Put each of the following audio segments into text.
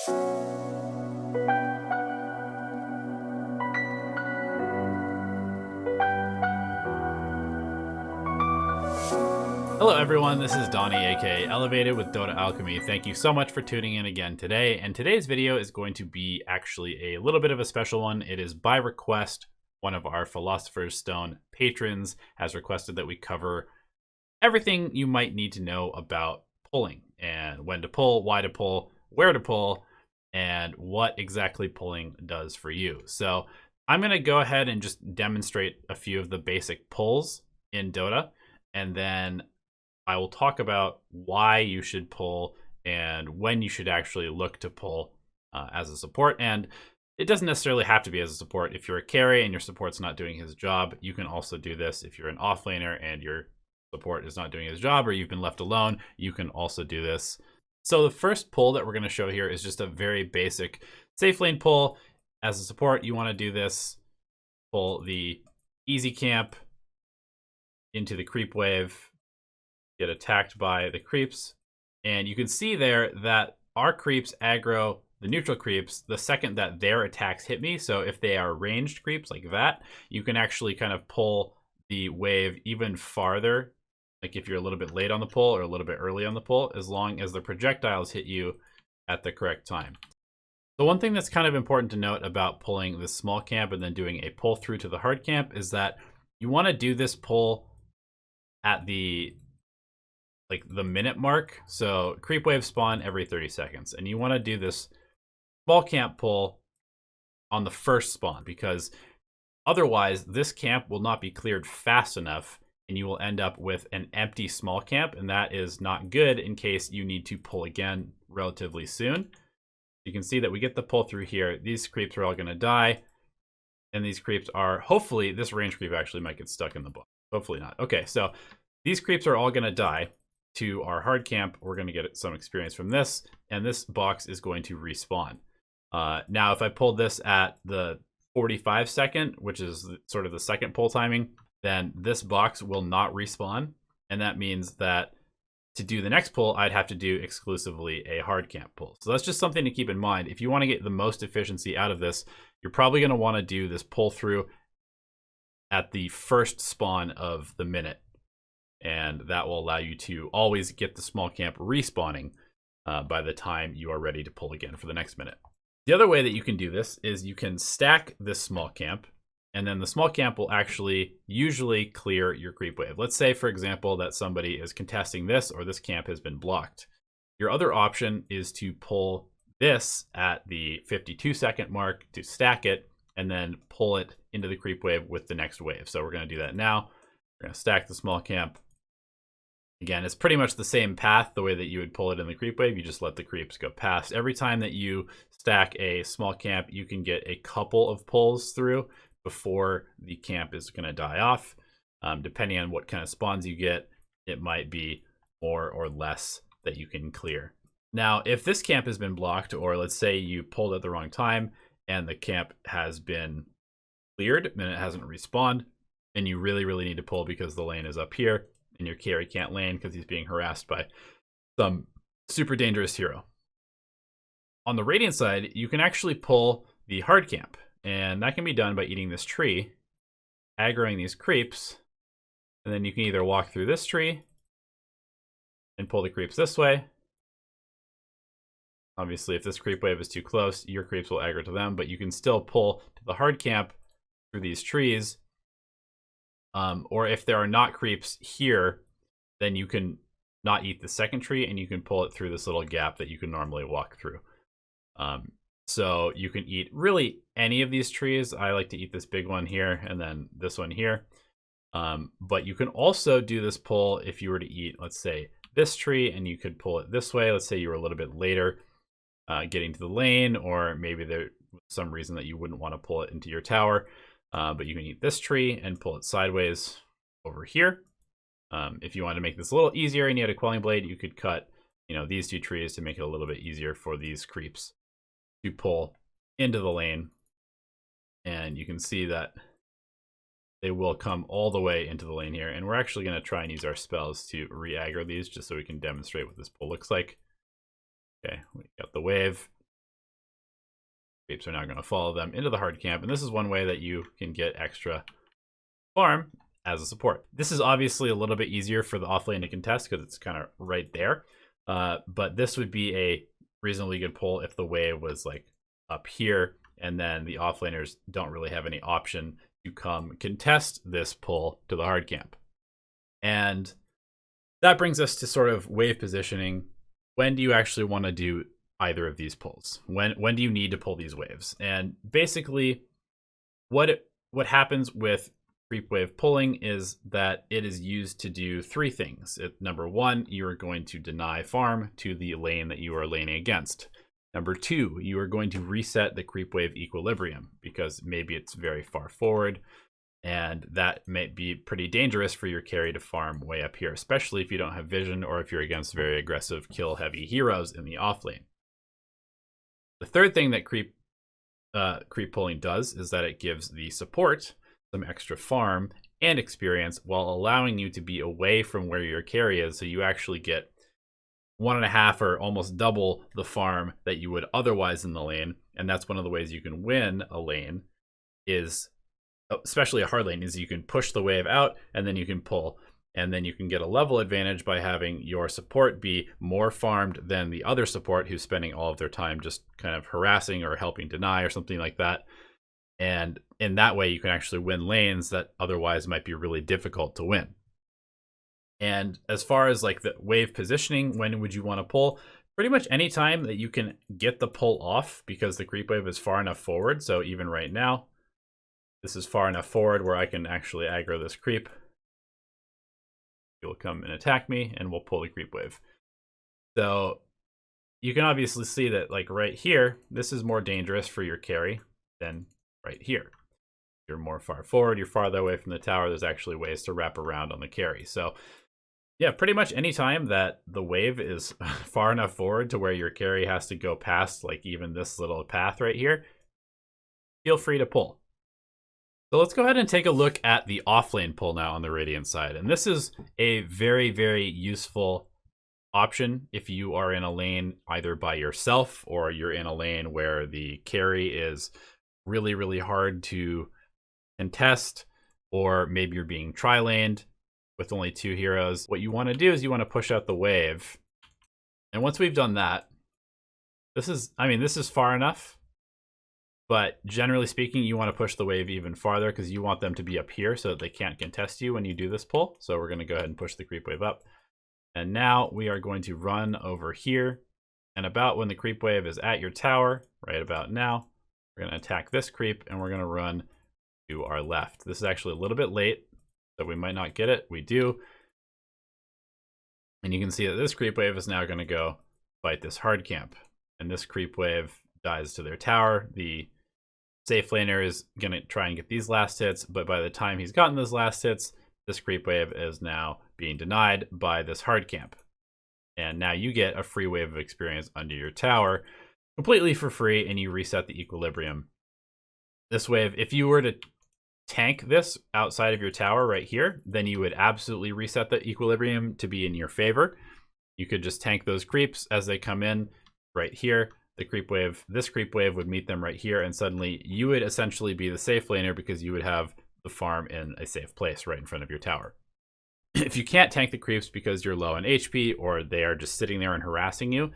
Hello everyone, this is Donnie aka Elevated with Dota Alchemy. Thank you so much for tuning in again today. And today's video is going to be actually a little bit of a special one. It is by request. One of our Philosopher's Stone patrons has requested that we cover everything you might need to know about pulling and when to pull, why to pull, where to pull, and what exactly pulling does for you. So I'm going to go ahead and just demonstrate a few of the basic pulls in Dota, and then I will talk about why you should pull and when you should actually look to pull as a support. And it doesn't necessarily have to be as a support. If you're a carry and your support's not doing his job, you can also do this. If you're an offlaner and your support is not doing his job or you've been left alone, you can also do this. So the first pull that we're going to show here is just a very basic safe lane pull. As a support, you want to do this. Pull the easy camp into the creep wave, get attacked by the creeps, and you can see there that our creeps aggro the neutral creeps the second that their attacks hit me. So if they are ranged creeps like that, you can actually kind of pull the wave even farther, like if you're a little bit late on the pull or a little bit early on the pull, as long as the projectiles hit you at the correct time. The one thing that's kind of important to note about pulling this small camp and then doing a pull through to the hard camp is that you want to do this pull at the minute mark. So creep waves spawn every 30 seconds, and you want to do this small camp pull on the first spawn, because otherwise this camp will not be cleared fast enough and you will end up with an empty small camp, and that is not good in case you need to pull again relatively soon. You can see that we get the pull through here. These creeps are all going to die, and these creeps are, hopefully this range creep actually might get stuck in the book. Hopefully not. Okay, so these creeps are all going to die to our hard camp. We're going to get some experience from this, and this box is going to respawn. Now, if I pulled this at the 45 second, which is sort of the second pull timing, then this box will not respawn, and that means that to do the next pull, I'd have to do exclusively a hard camp pull. So that's just something to keep in mind. If you want to get the most efficiency out of this, you're probably going to want to do this pull through at the first spawn of the minute, and that will allow you to always get the small camp respawning by the time you are ready to pull again for the next minute. The other way that you can do this is you can stack this small camp, and then the small camp will actually usually clear your creep wave. Let's say, for example, that somebody is contesting this, or this camp has been blocked. Your other option is to pull this at the 52 second mark to stack it, and then pull it into the creep wave with the next wave. So we're going to do that now. We're going to stack the small camp. Again, it's pretty much the same path, the way that you would pull it in the creep wave. You just let the creeps go past. Every time that you stack a small camp, you can get a couple of pulls through before the camp is going to die off. Depending on what kind of spawns you get, it might be more or less that you can clear. Now, if this camp has been blocked, or let's say you pulled at the wrong time and the camp has been cleared and it hasn't respawned, and you really, really need to pull because the lane is up here, and your carry can't lane because he's being harassed by some super dangerous hero. On the Radiant side, you can actually pull the hard camp, and that can be done by eating this tree, aggroing these creeps, and then you can either walk through this tree and pull the creeps this way. Obviously, if this creep wave is too close, your creeps will aggro to them, but you can still pull to the hard camp through these trees. Or if there are not creeps here, then you can not eat the second tree, and you can pull it through this little gap that you can normally walk through. So you can eat really any of these trees. I like to eat this big one here and then this one here. But you can also do this pull if you were to eat, let's say, this tree, and you could pull it this way. Let's say you were a little bit later getting to the lane, or maybe there's some reason that you wouldn't want to pull it into your tower. But you can eat this tree and pull it sideways over here. If you want to make this a little easier and you had a quelling blade, you could cut, these two trees to make it a little bit easier for these creeps to pull into the lane. And you can see that they will come all the way into the lane here. And we're actually going to try and use our spells to re-aggro these just so we can demonstrate what this pull looks like. Okay, we got the wave. Creeps are now going to follow them into the hard camp, and this is one way that you can get extra farm as a support. This is obviously a little bit easier for the offlane to contest because it's kind of right there, but this would be a reasonably good pull if the wave was like up here, and then the offlaners don't really have any option to come contest this pull to the hard camp. And that brings us to sort of wave positioning. When do you actually want to do either of these pulls? When do you need to pull these waves? And basically what happens with creep wave pulling is that it is used to do three things. Number one, you are going to deny farm to the lane that you are laning against. Number two, you are going to reset the creep wave equilibrium because maybe it's very far forward, and that may be pretty dangerous for your carry to farm way up here, especially if you don't have vision or if you're against very aggressive kill heavy heroes in the offlane. The third thing that creep pulling does is that it gives the support some extra farm and experience while allowing you to be away from where your carry is, so you actually get 1.5 or almost double the farm that you would otherwise in the lane. And that's one of the ways you can win a lane, is especially a hard lane, is you can push the wave out and then you can pull, and then you can get a level advantage by having your support be more farmed than the other support who's spending all of their time just kind of harassing or helping deny or something like that. And in that way you can actually win lanes that otherwise might be really difficult to win. And as far as like the wave positioning, when would you want to pull? Pretty much any time that you can get the pull off, because the creep wave is far enough forward. So even right now, this is far enough forward where I can actually aggro this creep. He'll come and attack me and we'll pull the creep wave. So you can obviously see that like right here, this is more dangerous for your carry than right here. You're more far forward, you're farther away from the tower, there's actually ways to wrap around on the carry. So yeah, pretty much any time that the wave is far enough forward to where your carry has to go past like even this little path right here, feel free to pull. So let's go ahead and take a look at the offlane pull now on the Radiant side. And this is a very, very useful option if you are in a lane either by yourself or you're in a lane where the carry is really, really hard to contest, or maybe you're being tri-laned with only 2 heroes. What you want to do is you want to push out the wave. And once we've done that, this is far enough, but generally speaking, you want to push the wave even farther because you want them to be up here so that they can't contest you when you do this pull. So we're going to go ahead and push the creep wave up. And now we are going to run over here. And about when the creep wave is at your tower, right about now, we're going to attack this creep and we're going to run to our left. This is actually a little bit late, so we might not get it. We do. And you can see that this creep wave is now going to go fight this hard camp. And this creep wave dies to their tower. The safe laner is going to try and get these last hits, but by the time he's gotten those last hits, this creep wave is now being denied by this hard camp. And now you get a free wave of experience under your tower completely for free, and you reset the equilibrium. This wave, if you were to tank this outside of your tower right here, then you would absolutely reset the equilibrium to be in your favor. You could just tank those creeps as they come in right here. The creep wave, this creep wave would meet them right here, and suddenly you would essentially be the safe laner because you would have the farm in a safe place right in front of your tower. If you can't tank the creeps because you're low on HP or they are just sitting there and harassing you,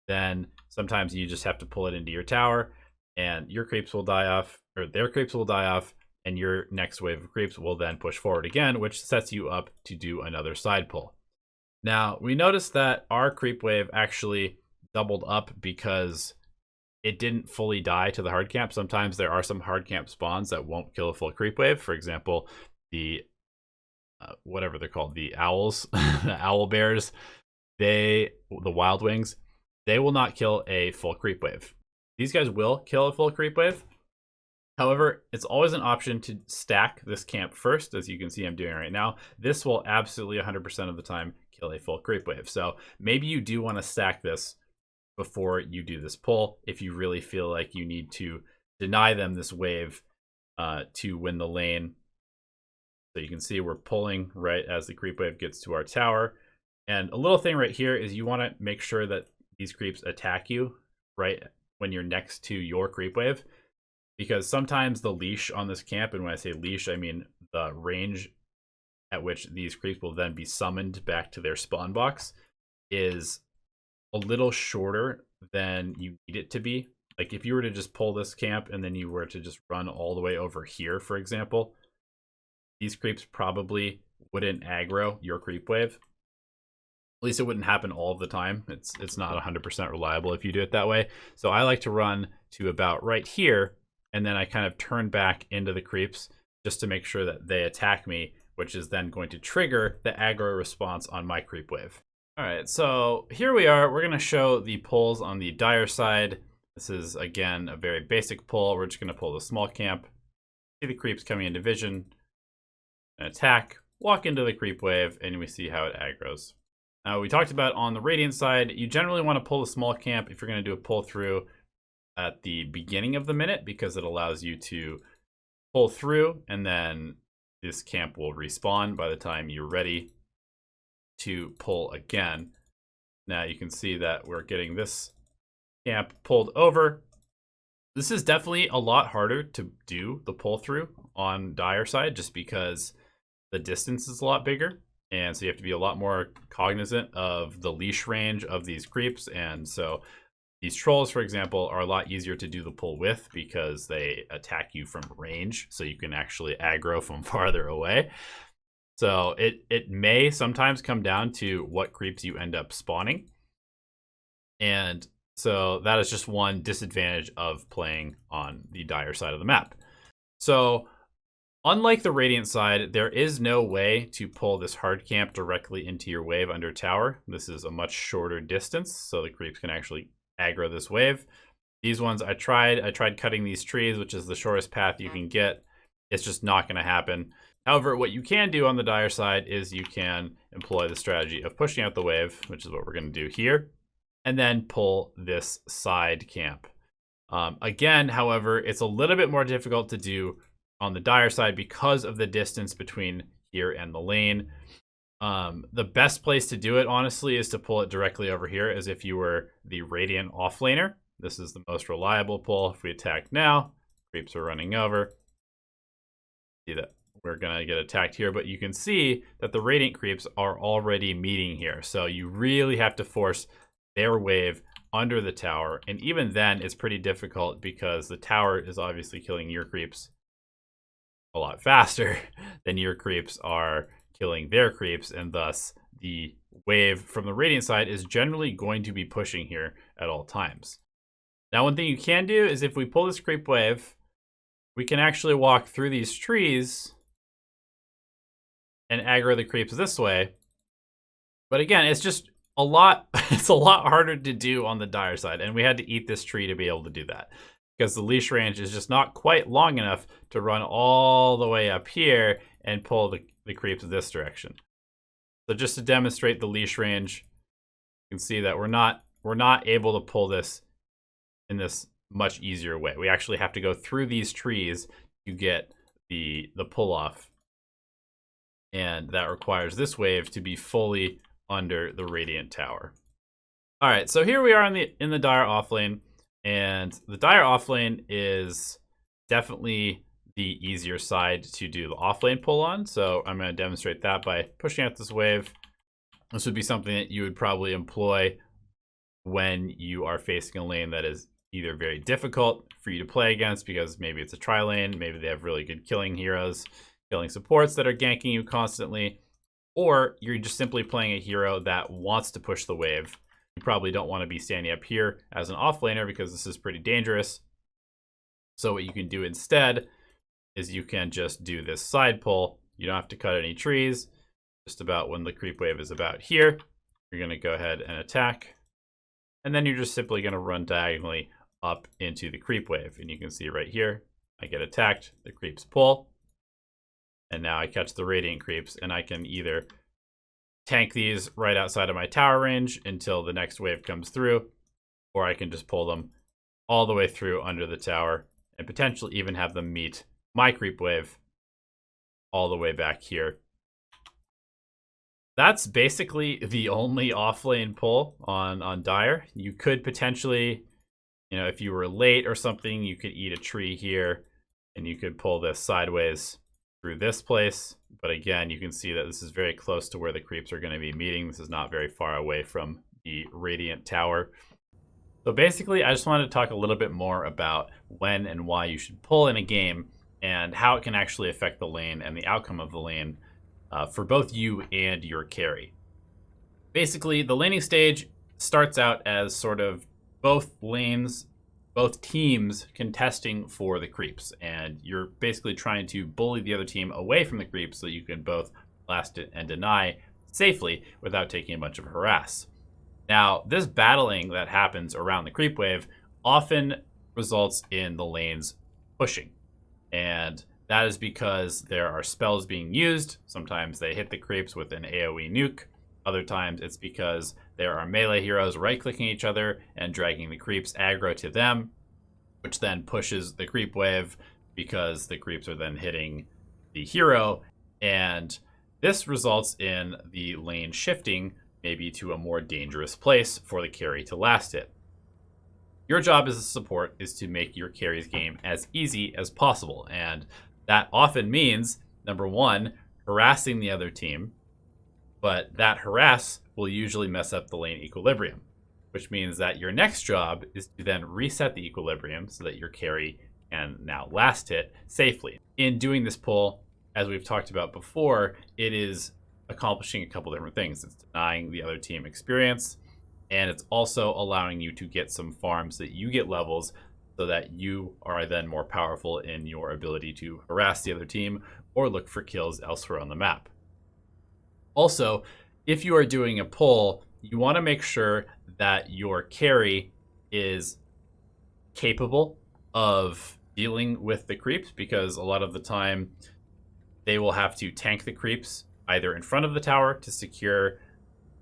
then sometimes you just have to pull it into your tower and your creeps will die off, or their creeps will die off, and your next wave of creeps will then push forward again, which sets you up to do another side pull. Now, we noticed that our creep wave actually doubled up because it didn't fully die to the hard camp. Sometimes there are some hard camp spawns that won't kill a full creep wave. For example, the whatever they're called, the owls, the owl bears, the wild wings, they will not kill a full creep wave. These guys will kill a full creep wave. However, it's always an option to stack this camp first, as you can see I'm doing right now. This will absolutely 100% of the time kill a full creep wave. So maybe you do want to stack this before you do this pull if you really feel like you need to deny them this wave to win the lane. So you can see we're pulling right as the creep wave gets to our tower. And a little thing right here is you want to make sure that these creeps attack you right when you're next to your creep wave, because sometimes the leash on this camp, and when I say leash, I mean the range at which these creeps will then be summoned back to their spawn box, is a little shorter than you need it to be. Like if you were to just pull this camp and then you were to just run all the way over here, for example, these creeps probably wouldn't aggro your creep wave. At least it wouldn't happen all of the time. It's not 100% reliable if you do it that way. So I like to run to about right here, and then I kind of turn back into the creeps just to make sure that they attack me, which is then going to trigger the aggro response on my creep wave. All right, so here we are. We're going to show the pulls on the Dire side. This is, again, a very basic pull. We're just going to pull the small camp, see the creeps coming into vision, and attack, walk into the creep wave, and we see how it aggros. Now, we talked about on the Radiant side, you generally want to pull the small camp if you're going to do a pull through at the beginning of the minute, because it allows you to pull through, and then this camp will respawn by the time you're ready to pull again. Now you can see that we're getting this camp pulled over. This is definitely a lot harder to do the pull through on Dire side, just because the distance is a lot bigger, and so you have to be a lot more cognizant of the leash range of these creeps. And so these trolls, for example, are a lot easier to do the pull with because they attack you from range, so you can actually aggro from farther away. So it may sometimes come down to what creeps you end up spawning. And so that is just one disadvantage of playing on the Dire side of the map. So unlike the Radiant side, there is no way to pull this hard camp directly into your wave under tower. This is a much shorter distance, so the creeps can actually aggro this wave. These ones I tried cutting these trees, which is the shortest path you can get. It's just not going to happen. However, what you can do on the Dire side is you can employ the strategy of pushing out the wave, which is what we're going to do here, and then pull this side camp. Again, however, it's a little bit more difficult to do on the Dire side because of the distance between here and the lane. The best place to do it, honestly, is to pull it directly over here as if you were the Radiant offlaner. This is the most reliable pull. If we attack now, creeps are running over. See that we're going to get attacked here, but you can see that the Radiant creeps are already meeting here. So you really have to force their wave under the tower. And even then, it's pretty difficult because the tower is obviously killing your creeps a lot faster than your creeps are killing their creeps, and thus the wave from the Radiant side is generally going to be pushing here at all times. Now, one thing you can do is if we pull this creep wave, we can actually walk through these trees and aggro the creeps this way. But again, it's just a lot harder to do on the Dire side, and we had to eat this tree to be able to do that, because the leash range is just not quite long enough to run all the way up here and pull the creeps this direction. So just to demonstrate the leash range, you can see that we're not able to pull this in this much easier way. We actually have to go through these trees to get the pull off, and that requires this wave to be fully under the Radiant tower. All right, so here we are in the Dire offlane. And the Dire offlane is definitely the easier side to do the offlane pull on. So I'm going to demonstrate that by pushing out this wave. This would be something that you would probably employ when you are facing a lane that is either very difficult for you to play against because maybe it's a tri lane, maybe they have really good killing heroes, killing supports that are ganking you constantly, or you're just simply playing a hero that wants to push the wave. You probably don't want to be standing up here as an offlaner because this is pretty dangerous. So what you can do instead is you can just do this side pull. You don't have to cut any trees. Just about when the creep wave is about here, you're going to go ahead and attack. And then you're just simply going to run diagonally up into the creep wave. And you can see right here, I get attacked, the creeps pull. And now I catch the Radiant creeps, and I can either tank these right outside of my tower range until the next wave comes through, or I can just pull them all the way through under the tower and potentially even have them meet my creep wave all the way back here. That's basically the only offlane pull on Dire. You could potentially You know, if you were late or something, you could eat a tree here and you could pull this sideways through this place. But again, you can see that this is very close to where the creeps are going to be meeting. This is not very far away from the Radiant Tower. So basically, I just wanted to talk a little bit more about when and why you should pull in a game and how it can actually affect the lane and the outcome of the lane for both you and your carry. Basically, the laning stage starts out as sort of both teams contesting for the creeps, and you're basically trying to bully the other team away from the creeps so you can both last it and deny safely without taking a bunch of harass. Now, this battling that happens around the creep wave often results in the lanes pushing, and that is because there are spells being used. Sometimes they hit the creeps with an AoE nuke. Other times it's because there are melee heroes right-clicking each other and dragging the creeps aggro to them, which then pushes the creep wave because the creeps are then hitting the hero. And this results in the lane shifting maybe to a more dangerous place for the carry to last it. Your job as a support is to make your carry's game as easy as possible. And that often means, number one, harassing the other team. But that harass will usually mess up the lane equilibrium, which means that your next job is to then reset the equilibrium so that your carry can now last hit safely. In doing this pull, as we've talked about before, it is accomplishing a couple different things. It's denying the other team experience, and it's also allowing you to get some farms that you get levels so that you are then more powerful in your ability to harass the other team or look for kills elsewhere on the map. Also, if you are doing a pull, you want to make sure that your carry is capable of dealing with the creeps, because a lot of the time they will have to tank the creeps either in front of the tower to secure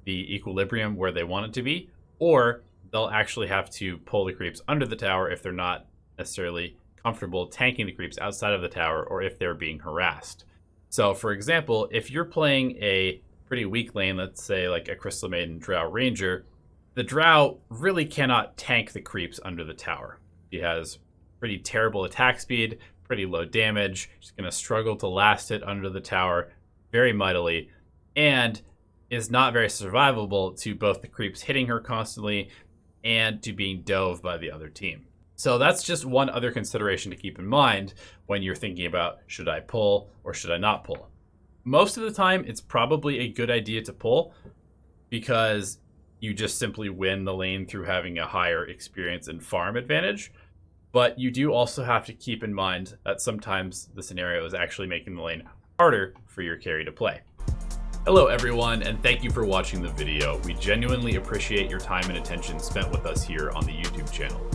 the equilibrium where they want it to be, or they'll actually have to pull the creeps under the tower if they're not necessarily comfortable tanking the creeps outside of the tower or if they're being harassed. So, for example, if you're playing a pretty weak lane, let's say like a Crystal Maiden Drow Ranger, the Drow really cannot tank the creeps under the tower. He has pretty terrible attack speed, pretty low damage. She's going to struggle to last it under the tower very mightily, and is not very survivable to both the creeps hitting her constantly and to being dove by the other team. So that's just one other consideration to keep in mind when you're thinking about, should I pull or should I not pull? Most of the time, it's probably a good idea to pull because you just simply win the lane through having a higher experience and farm advantage. But you do also have to keep in mind that sometimes the scenario is actually making the lane harder for your carry to play. Hello everyone, and thank you for watching the video. We genuinely appreciate your time and attention spent with us here on the YouTube channel.